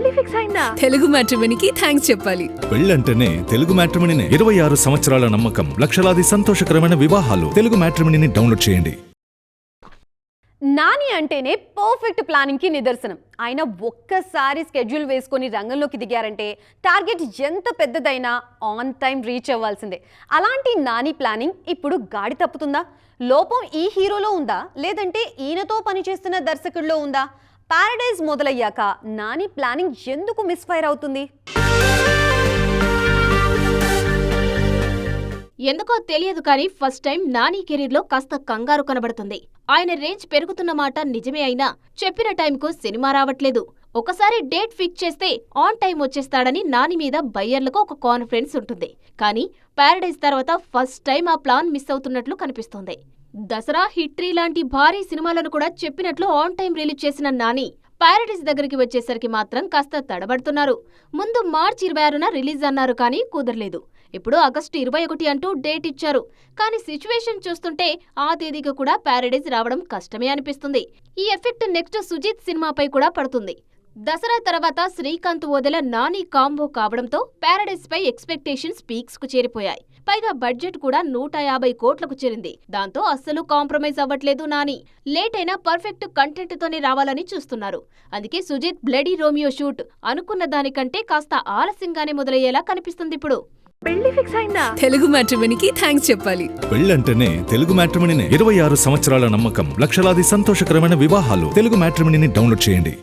పెళ్లి ఫిక్స్ అయిందా? తెలుగు మ్యాట్రిమోనీకి థ్యాంక్స్ చెప్పాలి. పెళ్ళంటేనే తెలుగు మ్యాట్రిమోనీనే. 26 సంవత్సరాల నమ్మకం, లక్షలాది సంతోషకరమైన వివాహాలు. తెలుగు మ్యాట్రిమోనీని డౌన్లోడ్ చేయండి. నాని అంటేనే పర్ఫెక్ట్ ప్లానింగ్ కి నిదర్శనం. ఆయన ఒక్కసారి స్కెడ్యూల్ వేసుకొని రంగంలోకి దిగారంటే టార్గెట్ ఎంత పెద్దదైనా ఆన్ టైం రీచ్ అవ్వాల్సిందే. అలాంటి నాని ప్లానింగ్ ఇప్పుడు గాడి తప్పుతుందా? లోపం ఈ హీరోలో ఉందా, లేదంటే ఈయనతో పనిచేస్తున్న దర్శకుల్లో ఉందా? పారడైజ్ మొదలయ్యాక నాని ప్లానింగ్ ఎందుకు మిస్ఫైర్ అవుతుంది? ఎందుకో తెలియదు కానీ ఫస్ట్ టైం నాని కెరీర్లో కాస్త కంగారు కనబడుతుంది. ఆయన రేంజ్ పెరుగుతున్న మాట నిజమే అయినా చెప్పిన టైంకు సినిమా రావట్లేదు. ఒకసారి డేట్ ఫిక్స్ చేస్తే ఆన్ టైం వచ్చేస్తాడని నాని మీద బయ్యర్లకు ఒక కాన్ఫిడెన్స్ ఉంటుంది. కానీ పారడైజ్ తర్వాత ఫస్ట్ టైం ఆ ప్లాన్ మిస్ అవుతున్నట్లు కనిపిస్తోంది. దసరా, హిట్రీ లాంటి భారీ సినిమాలను కూడా చెప్పినట్లు ఆన్ టైం రిలీజ్ చేసిన నాని పారడైజ్ దగ్గరికి వచ్చేసరికి మాత్రం కాస్త తడబడుతున్నారు. ముందు మార్చి 26న రిలీజ్ అన్నారు కానీ కుదరలేదు. ఇప్పుడు ఆగస్టు 21 అంటూ డేట్ ఇచ్చారు. కానీ సిచ్యువేషన్ చూస్తుంటే ఆ తేదీకి కూడా పారడైజ్ రావడం కష్టమే అనిపిస్తుంది. ఈ ఎఫెక్ట్ నెక్స్ట్ సుజిత్ సినిమాపై కూడా పడుతుంది. దసరా తర్వాత శ్రీకాంత్ ఓదెల నాని కాంబో కావడంతో పారడైజ్ పై ఎక్స్పెక్టేషన్స్ పీక్స్ కు చేరిపోయాయి. పైగా బడ్జెట్ కూడా 150 కోట్లకు చేరింది. దాంతో అస్సలు కాంప్రమైజ్ అవ్వట్లేదు నాని. లేట్ అయినా పర్ఫెక్ట్ కంటెంట్ తోనే రావాలని చూస్తున్నారు. అందుకే సుజిత్ బ్లడీ రోమియో షూట్ అనుకున్న దానికంటే కాస్త ఆలస్యంగానే మొదలయ్యేలా కనిపిస్తుంది. ఇప్పుడు పెళ్లి ఫిక్స్ అయిందా? తెలుగు మ్యాట్రిమోనీకి థ్యాంక్స్ చెప్పాలి. పెళ్ళంటేనే తెలుగు మ్యాట్రిమోనీనే. 26 సంవత్సరాల నమ్మకం, లక్షలాది సంతోషకరమైన వివాహాలు. తెలుగు మ్యాట్రిమోనీని డౌన్లోడ్ చేయండి.